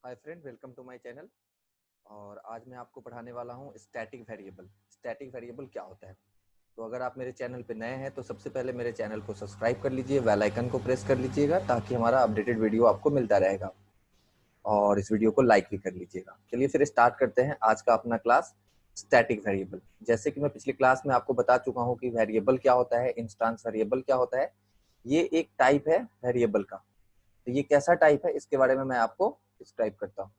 Hi friend, welcome to my channel. और आज मैं आपको पढ़ाने वाला हूँ स्टैटिक वेरिएबल। स्टैटिक वेरिएबल क्या होता है? तो अगर आप मेरे चैनल पे नए हैं तो सबसे पहले मेरे चैनल को सब्सक्राइब कर लीजिए, बेल आइकन को प्रेस कर लीजिएगा ताकि हमारा अपडेटेड वीडियो आपको मिलता रहेगा, और इस वीडियो को लाइक भी कर लीजिएगा। चलिए फिर स्टार्ट करते हैं आज का अपना क्लास स्टैटिक वेरिएबल। जैसे कि मैं पिछली क्लास में आपको बता चुका हूँ कि वेरिएबल क्या होता है, इंस्टांस वेरिएबल क्या होता है। ये एक टाइप है वेरिएबल का। तो ये कैसा टाइप है इसके बारे में मैं आपको डिस्क्राइब करता हूँ।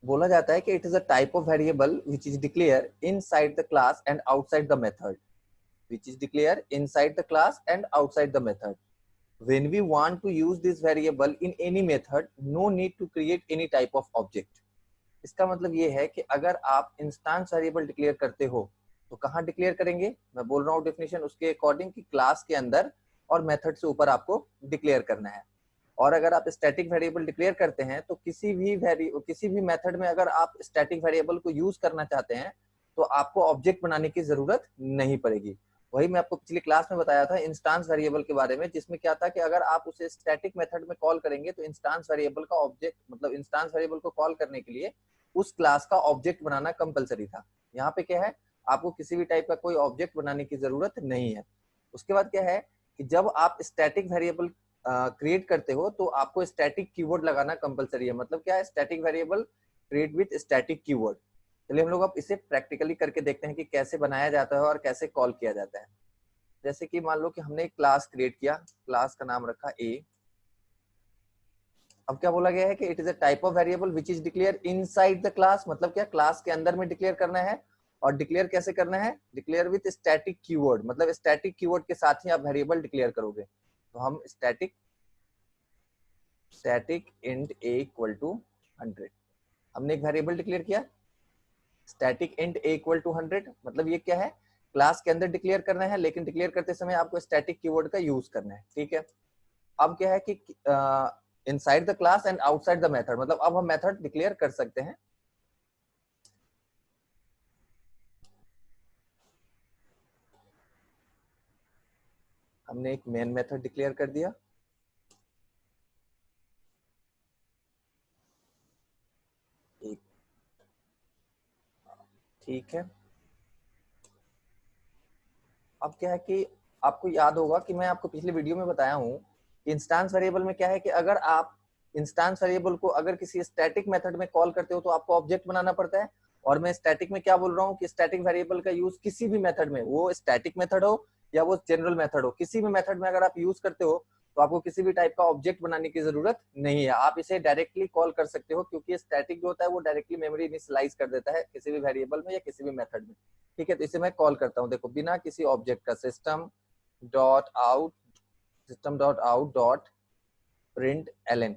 बोला जाता है कि it is a type of variable which is declare inside the class and outside the method, which is declared inside the class and outside the method. When we want to use this variable in any method, no need to create any type of object. इसका मतलब ये है कि अगर आप instance variable declare करते हो तो कहाँ डिक्लेयर करेंगे? मैं बोल रहा हूँ डेफिनेशन उसके अकॉर्डिंग कि क्लास के अंदर और मेथड से ऊपर आपको डिक्लेयर करना है। और अगर आप स्टैटिक वेरिएबल डिक्लेयर करते हैं तो किसी भी मेथड में अगर आप स्टैटिक वेरिएबल को यूज करना चाहते हैं तो आपको ऑब्जेक्ट बनाने की जरूरत नहीं पड़ेगी। वही मैं आपको पिछली क्लास में बताया था इंस्टांस वेरिएबल के बारे में, जिसमें क्या था कि अगर आप उसे स्टैटिक मेथड में कॉल करेंगे तो इंस्टांस वेरिएबल का ऑब्जेक्ट, मतलब इंस्टांस वेरिएबल को कॉल करने के लिए उस क्लास का ऑब्जेक्ट बनाना कंपलसरी था। यहाँ पे क्या है, आपको किसी भी टाइप का कोई ऑब्जेक्ट बनाने की जरूरत नहीं है। उसके बाद क्या है कि जब आप स्टैटिक वेरिएबल क्रिएट करते हो तो आपको स्टैटिक कीवर्ड लगाना कंपलसरी है। मतलब क्या है, static variable create with static keyword. चलिए हम लोग अब इसे प्रैक्टिकली करके देखते हैं कि कैसे बनाया जाता है और कैसे कॉल किया जाता है। जैसे कि मान लो कि हमने एक क्लास क्रिएट किया, क्लास का नाम रखा ए। अब क्या बोला गया है कि it is a type of variable which is declare inside the class. मतलब क्या, क्लास के अंदर में डिक्लेयर करना है। और डिक्लेयर कैसे करना है? डिक्लेयर विथ स्टैटिक कीवर्ड, मतलब स्टैटिक कीवर्ड के साथ ही आप वेरिएबल डिक्लेयर करोगे। तो हम static int a equal to 100, हमने एक वेरिएबल डिक्लेयर किया static int a equal to 100। मतलब ये क्या है, क्लास के अंदर डिक्लेयर करना है, लेकिन डिक्लेयर करते समय आपको स्टैटिक कीवर्ड का यूज करना है। ठीक है। अब क्या है कि inside the class and outside the method, मतलब अब हम मेथड डिक्लेयर कर सकते हैं। हमने एक मेन मेथड डिक्लेयर कर दिया। ठीक है। अब क्या है कि आपको याद होगा कि मैं आपको पिछले वीडियो में बताया हूं कि इंस्टांस वेरिएबल में क्या है कि अगर आप इंस्टांस वेरिएबल को अगर किसी स्टैटिक मेथड में कॉल करते हो तो आपको ऑब्जेक्ट बनाना पड़ता है। और मैं स्टैटिक में क्या बोल रहा हूँ कि स्टैटिक वेरिएबल का यूज किसी भी मेथड में, वो स्टैटिक मेथड हो या वो जनरल मेथड हो, किसी भी मेथड में अगर आप यूज करते हो तो आपको किसी भी टाइप का ऑब्जेक्ट बनाने की जरूरत नहीं है। आप इसे डायरेक्टली कॉल कर सकते हो, क्योंकि स्टैटिक जो होता है वो डायरेक्टली मेमोरी इनिशियलाइज कर देता है किसी भी वेरिएबल में या किसी भी मेथड में। ठीक है। तो इसे मैं कॉल करता हूँ, देखो, बिना किसी ऑब्जेक्ट का system dot out dot println,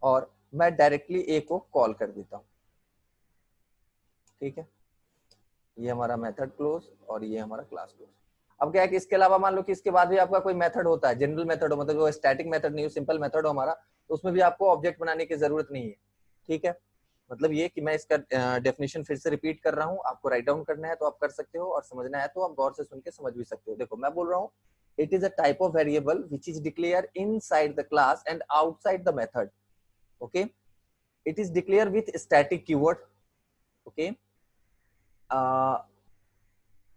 और मैं डायरेक्टली ए को कॉल कर देता हूँ। ठीक है। ये हमारा मेथड क्लोज और ये हमारा क्लास क्लोज। अब क्या है कि इसके अलावा मान लो कि इसके बाद भी आपका कोई मेथड होता है, जनरल मेथड हो, मतलब वो स्टैटिक मेथड नहीं हो, सिंपल मेथड हो हमारा, तो उसमें भी आपको ऑब्जेक्ट बनाने की जरूरत नहीं है। ठीक है। मतलब ये कि मैं इसका डेफिनेशन फिर से रिपीट कर रहा हूँ, आपको राइट डाउन करना है तो आप कर सकते हो, और समझना है तो आप गौर से सुन के समझ भी सकते हो। देखो मैं बोल रहा हूँ, it is a type of variable which is declare inside the class and outside the method. Okay, it is declare with static keyword. Okay,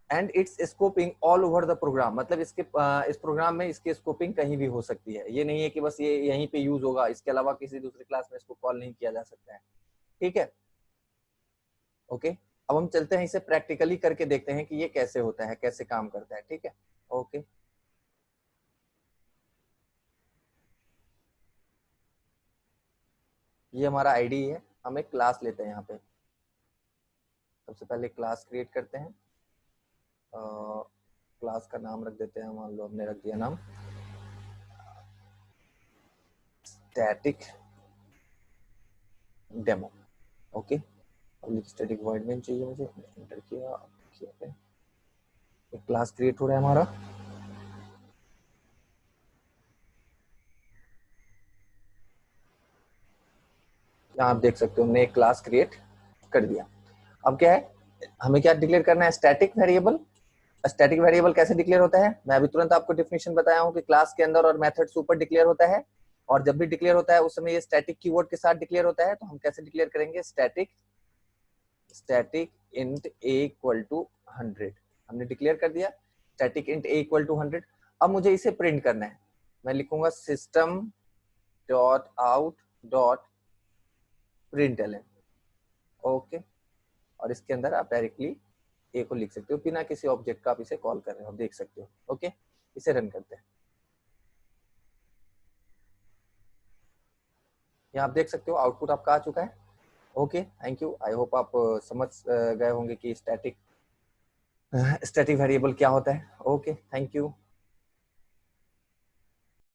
and it's scoping all over the program. मतलब इसके इस programme में इसकी scoping कहीं भी हो सकती है। ये नहीं है कि बस ये यहीं पे यूज होगा, इसके अलावा किसी दूसरी क्लास में इसको कॉल नहीं किया जा सकता है। ठीक है। ओके, अब हम चलते हैं इसे प्रैक्टिकली करके देखते हैं कि ये कैसे होता है, कैसे काम करता है। ठीक है। ओके, ये हमारा आईडी है। हम एक क्लास लेते हैं यहाँ पे। सबसे पहले क्लास क्रिएट करते हैं। क्लास का नाम रख देते हैं, मान लो हमने रख दिया नाम static demo. Okay, public static void main चाहिए मुझे, एंटर किया। एक क्लास क्रिएट हो रहा है हमारा। यहाँ आप देख सकते हो, हमने एक क्लास क्रिएट कर दिया। अब क्या है, हमें क्या डिक्लेयर करना है? Static variable. स्टैटिक वेरिएबल कैसे डिक्लेयर होता है? मैं अभी तुरंत आपको डेफिनेशन बताया हूँ कि क्लास के अंदर और मेथड से ऊपर डिक्लेयर होता है। और जब भी डिक्लेयर होता है उस समय ये स्टैटिक कीवर्ड के साथ डिक्लेयर होता है। तो हम कैसे डिक्लेयर करेंगे? Static int a equal to 100 हमने डिक्लेयर कर दिया, static int a equal to 100। अब मुझे इसे प्रिंट करना है, मैं लिखूंगा system dot out dot println. Okay, और इसके अंदर आप डायरेक्टली ए को लिख सकते हो, बिना किसी ऑब्जेक्ट का आप इसे कॉल कर रहे हो, देख सकते हो। ओके, इसे रन करते हैं। यहाँ आप देख सकते हो आउटपुट आपका आ चुका है। Okay, thank you. I hope आप समझ गए होंगे कि स्टैटिक वेरिएबल क्या होता है। Okay, thank you.